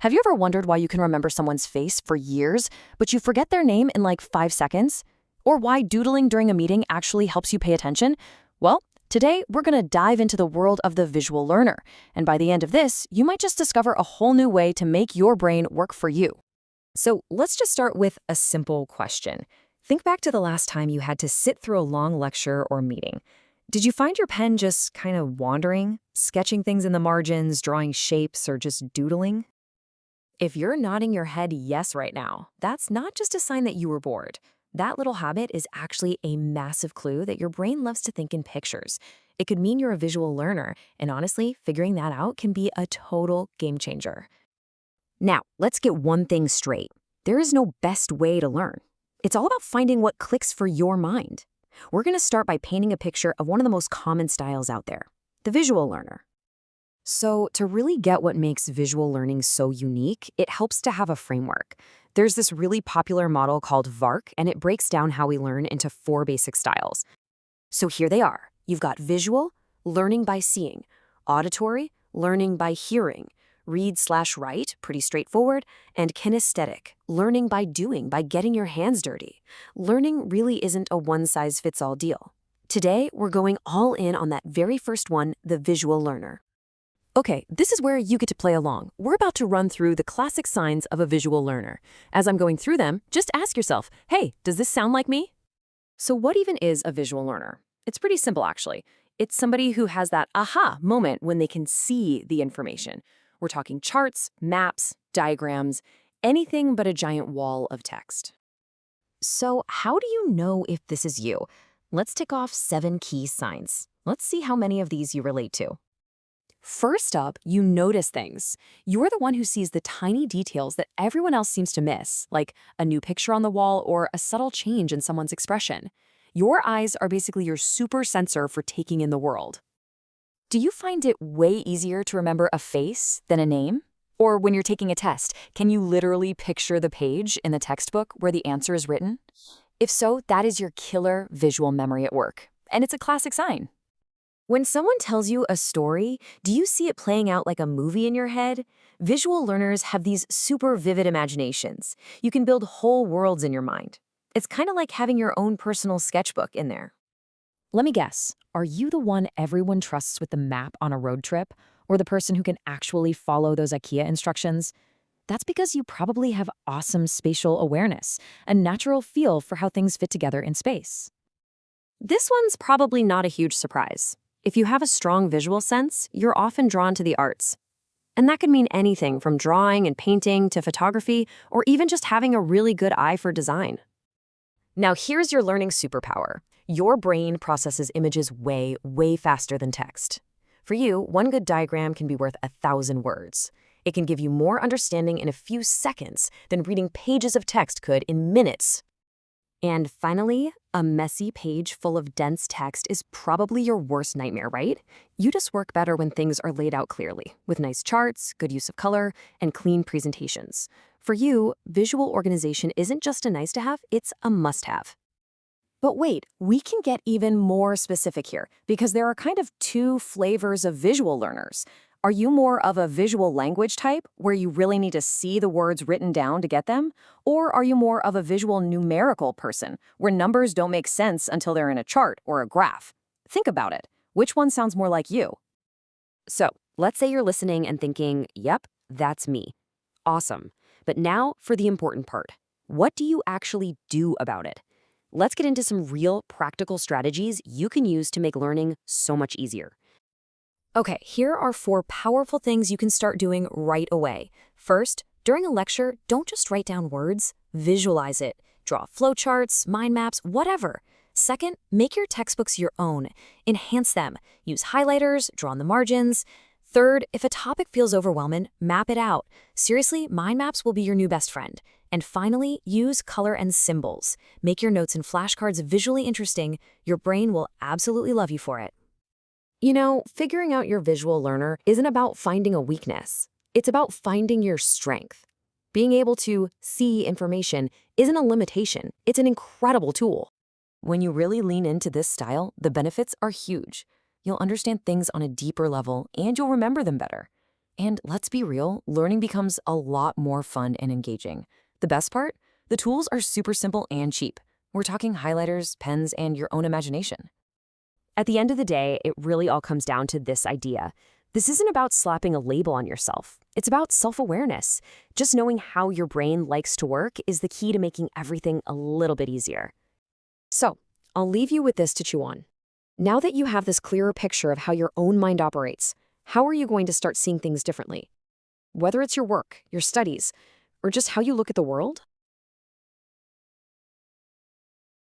Have you ever wondered why you can remember someone's face for years, but you forget their name in like 5 seconds? Or why doodling during a meeting actually helps you pay attention? Well, today we're going to dive into the world of the visual learner. And by the end of this, you might just discover a whole new way to make your brain work for you. So let's just start with a simple question. Think back to the last time you had to sit through a long lecture or meeting. Did you find your pen just kind of wandering, sketching things in the margins, drawing shapes, or just doodling? If you're nodding your head yes right now, that's not just a sign that you were bored. That little habit is actually a massive clue that your brain loves to think in pictures. It could mean you're a visual learner, and honestly, figuring that out can be a total game changer. Now, let's get one thing straight. There is no best way to learn. It's all about finding what clicks for your mind. We're going to start by painting a picture of one of the most common styles out there, the visual learner. So, to really get what makes visual learning so unique, it helps to have a framework. There's this really popular model called VARK, and it breaks down how we learn into 4 basic styles. So here they are. You've got visual, learning by seeing; auditory, learning by hearing; read/write, pretty straightforward; and kinesthetic, learning by doing, by getting your hands dirty. Learning really isn't a one-size-fits-all deal. Today, we're going all in on that very first one, the visual learner. Okay, this is where you get to play along. We're about to run through the classic signs of a visual learner. As I'm going through them, just ask yourself, hey, does this sound like me? So what even is a visual learner? It's pretty simple, actually. It's somebody who has that aha moment when they can see the information. We're talking charts, maps, diagrams, anything but a giant wall of text. So how do you know if this is you? Let's tick off 7 key signs. Let's see how many of these you relate to. First up, you notice things. You're the one who sees the tiny details that everyone else seems to miss, like a new picture on the wall or a subtle change in someone's expression. Your eyes are basically your super sensor for taking in the world. Do you find it way easier to remember a face than a name? Or when you're taking a test, can you literally picture the page in the textbook where the answer is written? If so, that is your killer visual memory at work. And it's a classic sign. When someone tells you a story, do you see it playing out like a movie in your head? Visual learners have these super vivid imaginations. You can build whole worlds in your mind. It's kind of like having your own personal sketchbook in there. Let me guess, are you the one everyone trusts with the map on a road trip? Or the person who can actually follow those IKEA instructions? That's because you probably have awesome spatial awareness, a natural feel for how things fit together in space. This one's probably not a huge surprise. If you have a strong visual sense, you're often drawn to the arts. And that can mean anything from drawing and painting to photography, or even just having a really good eye for design. Now here's your learning superpower. Your brain processes images way, way faster than text. For you, one good diagram can be worth 1,000 words. It can give you more understanding in a few seconds than reading pages of text could in minutes. And finally, a messy page full of dense text is probably your worst nightmare, right? You just work better when things are laid out clearly, with nice charts, good use of color, and clean presentations. For you, visual organization isn't just a nice to have, it's a must-have. But wait, we can get even more specific here, because there are kind of 2 flavors of visual learners. Are you more of a visual language type, where you really need to see the words written down to get them? Or are you more of a visual numerical person, where numbers don't make sense until they're in a chart or a graph? Think about it. Which one sounds more like you? So, let's say you're listening and thinking, yep, that's me. Awesome. But now for the important part. What do you actually do about it? Let's get into some real practical strategies you can use to make learning so much easier. Okay, here are 4 powerful things you can start doing right away. First, during a lecture, don't just write down words, visualize it. Draw flowcharts, mind maps, whatever. Second, make your textbooks your own. Enhance them. Use highlighters, draw on the margins. Third, if a topic feels overwhelming, map it out. Seriously, mind maps will be your new best friend. And finally, use color and symbols. Make your notes and flashcards visually interesting. Your brain will absolutely love you for it. You know, figuring out your visual learner isn't about finding a weakness. It's about finding your strength. Being able to see information isn't a limitation. It's an incredible tool. When you really lean into this style, the benefits are huge. You'll understand things on a deeper level, and you'll remember them better. And let's be real, learning becomes a lot more fun and engaging. The best part? The tools are super simple and cheap. We're talking highlighters, pens, and your own imagination. At the end of the day, it really all comes down to this idea. This isn't about slapping a label on yourself. It's about self-awareness. Just knowing how your brain likes to work is the key to making everything a little bit easier. So, I'll leave you with this to chew on. Now that you have this clearer picture of how your own mind operates, how are you going to start seeing things differently? Whether it's your work, your studies, or just how you look at the world,